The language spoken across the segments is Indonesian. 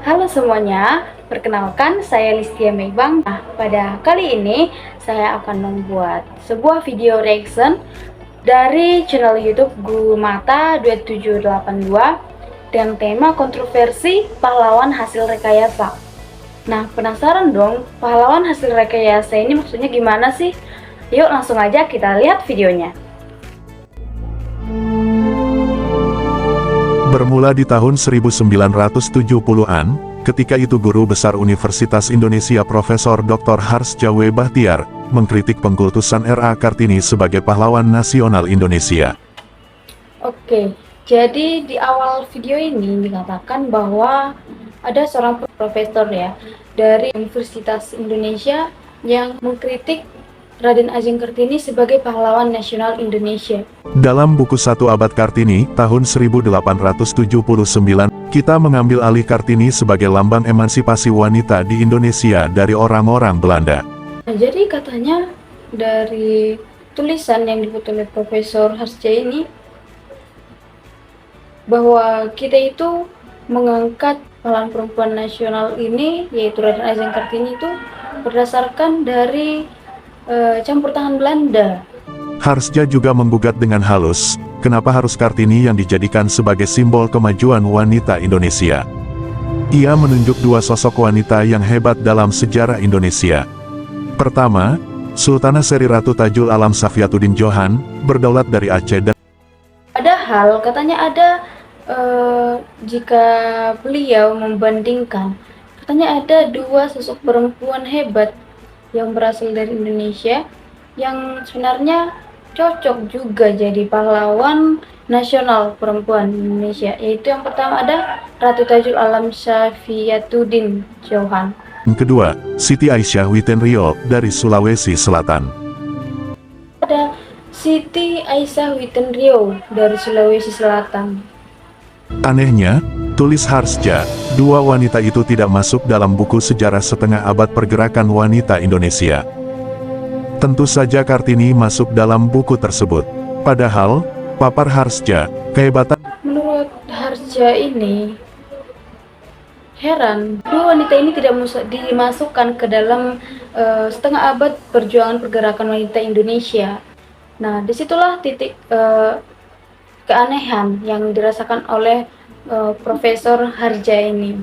Halo semuanya, perkenalkan saya Listia Meibang. Nah, pada kali ini saya akan membuat sebuah video reaction dari channel YouTube Guru Mata 2782 dengan tema kontroversi pahlawan hasil rekayasa. Nah, penasaran dong, pahlawan hasil rekayasa ini maksudnya gimana sih? Yuk langsung aja kita lihat videonya. Bermula di tahun 1970-an, ketika itu Guru Besar Universitas Indonesia Profesor Dr. Harsja W. Bahtiar mengkritik pengkultusan R.A. Kartini sebagai pahlawan nasional Indonesia. Oke, jadi di awal video ini dikatakan bahwa ada seorang profesor ya dari Universitas Indonesia yang mengkritik Raden Ajeng Kartini sebagai pahlawan nasional Indonesia. Dalam buku Satu Abad Kartini, tahun 1879, kita mengambil alih Kartini sebagai lambang emansipasi wanita di Indonesia dari orang-orang Belanda. Nah, jadi katanya dari tulisan yang dibuat oleh Profesor Harsja ini, bahwa kita itu mengangkat pahlawan perempuan nasional ini, yaitu Raden Ajeng Kartini itu berdasarkan dari campur tangan Belanda. Harsja juga menggugat dengan halus, kenapa harus Kartini yang dijadikan sebagai simbol kemajuan wanita Indonesia. Ia menunjuk dua sosok wanita yang hebat dalam sejarah Indonesia. Pertama, Sultanah Seri Ratu Tajul Alam Safiatuddin Johan, berdaulat dari Aceh dan Padahal katanya ada jika beliau membandingkan, katanya ada dua sosok perempuan hebat yang berasal dari Indonesia yang sebenarnya cocok juga jadi pahlawan nasional perempuan Indonesia, yaitu yang pertama ada Ratu Tajul Alam Safiatuddin Johan. yang kedua, Siti Aisyah Witenrio dari Sulawesi Selatan. Ada Siti Aisyah Witenrio dari Sulawesi Selatan. Anehnya, tulis Harsja, dua wanita itu tidak masuk dalam buku sejarah setengah abad pergerakan wanita Indonesia. Tentu saja Kartini masuk dalam buku tersebut. Padahal, papar Harsja, kehebatan Menurut Harsja ini, heran, dua wanita ini tidak dimasukkan ke dalam setengah abad perjuangan pergerakan wanita Indonesia. Nah, disitulah titik keanehan yang dirasakan oleh Profesor Harsja ini.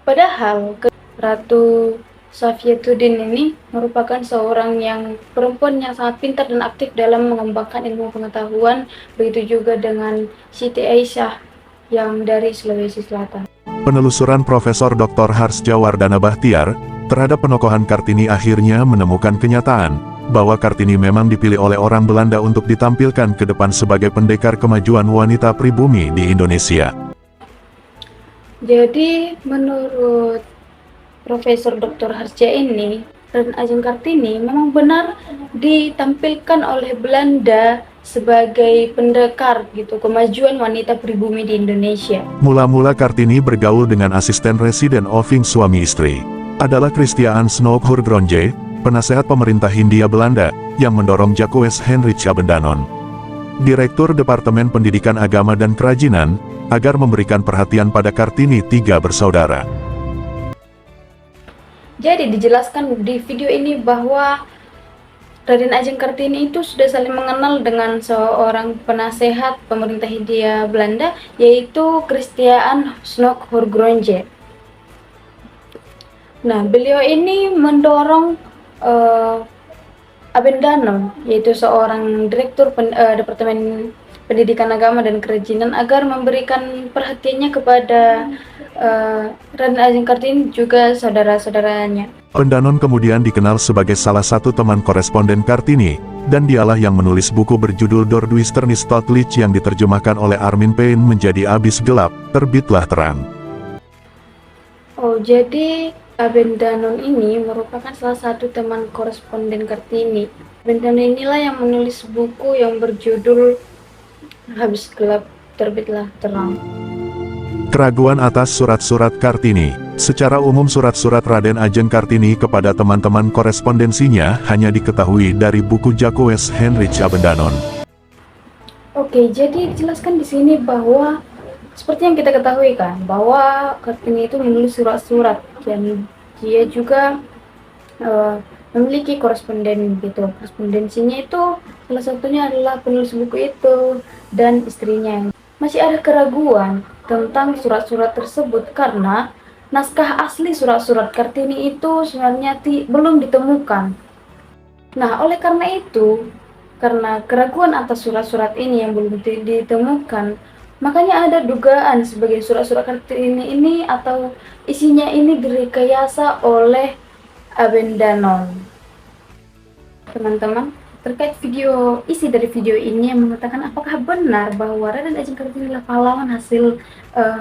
Padahal Ratu Safiatuddin ini merupakan seorang yang perempuan yang sangat pintar dan aktif dalam mengembangkan ilmu pengetahuan, begitu juga dengan Siti Aisyah yang dari Sulawesi Selatan. penelusuran Profesor Dr. Harsja Wardana Bahtiar terhadap penokohan Kartini akhirnya menemukan kenyataan bahwa Kartini memang dipilih oleh orang Belanda untuk ditampilkan ke depan sebagai pendekar kemajuan wanita pribumi di Indonesia. Jadi menurut Profesor Dr. Harsja ini, Raden Ajeng Kartini memang benar ditampilkan oleh Belanda sebagai pendekar gitu kemajuan wanita pribumi di Indonesia. Mula-mula Kartini bergaul dengan asisten residen Oving suami istri adalah Christiaan Snoek Hurgronje, penasehat pemerintah Hindia Belanda, yang mendorong Jacques Hendrik Abendanon, Direktur Departemen Pendidikan Agama dan Kerajinan, agar memberikan perhatian pada Kartini tiga bersaudara. Jadi dijelaskan di video ini bahwa Raden Ajeng Kartini itu sudah saling mengenal dengan seorang penasehat pemerintah Hindia Belanda, yaitu Christiaan Snoek Hurgronje. Nah, beliau ini mendorong Abendanon, yaitu seorang direktur Departemen Pendidikan Agama dan Kerajinan, agar memberikan perhatiannya kepada Raden Ajeng Kartini juga saudara-saudaranya. Abendanon kemudian dikenal sebagai salah satu teman koresponden Kartini, dan dialah yang menulis buku berjudul Dordwisternis Totlich yang diterjemahkan oleh Armin Paine menjadi Abis Gelap, Terbitlah Terang. Oh, jadi Abendanon ini merupakan salah satu teman koresponden Kartini. Abendanon inilah yang menulis buku yang berjudul Habis Gelap, Terbitlah Terang. Keraguan atas surat-surat Kartini. Secara umum surat-surat Raden Ajeng Kartini kepada teman-teman korespondensinya hanya diketahui dari buku Jacques Hendrik Abendanon. Oke, jadi dijelaskan di sini bahwa Seperti yang kita ketahui kan, bahwa Kartini itu menulis surat-surat dan dia juga memiliki koresponden gitu. Korespondensinya itu salah satunya adalah penulis buku itu dan istrinya. Masih ada keraguan tentang surat-surat tersebut karena naskah asli surat-surat Kartini itu sebenarnya belum ditemukan. Nah, oleh karena itu, karena keraguan atas surat-surat ini yang belum ditemukan, makanya ada dugaan sebagai surat-surat Kartini ini atau isinya ini direkayasa oleh Abendanon. Teman-teman, terkait isi dari video ini yang mengatakan apakah benar bahwa Raden Ajeng Kartini adalah pahlawan hasil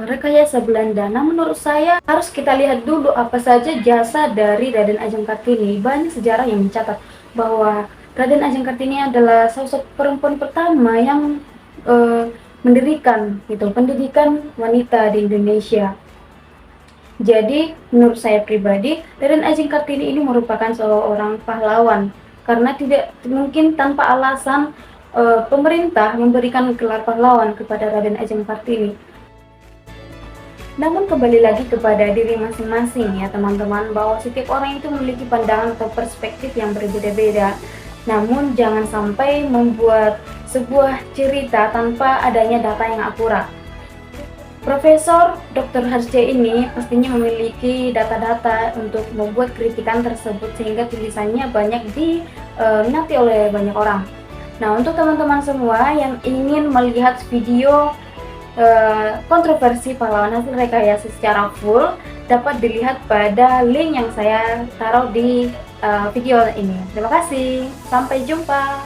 rekayasa Belanda. Nah, menurut saya harus kita lihat dulu apa saja jasa dari Raden Ajeng Kartini. Banyak sejarah yang mencatat bahwa Raden Ajeng Kartini adalah sosok perempuan pertama yang mendirikan pendidikan wanita di Indonesia. Jadi, menurut saya pribadi, Raden Ajeng Kartini ini merupakan seorang pahlawan karena tidak mungkin tanpa alasan pemerintah memberikan gelar pahlawan kepada Raden Ajeng Kartini. Namun kembali lagi kepada diri masing-masing ya teman-teman, bahwa setiap orang itu memiliki pandangan atau perspektif yang berbeda-beda. Namun jangan sampai membuat sebuah cerita tanpa adanya data yang akurat. Profesor Dr. Harsja ini pastinya memiliki data-data untuk membuat kritikan tersebut sehingga tulisannya banyak diminati oleh banyak orang. Nah, untuk teman-teman semua yang ingin melihat video kontroversi pahlawan hasil rekayasa secara full, dapat dilihat pada link yang saya taruh di video ini. Terima kasih, sampai jumpa.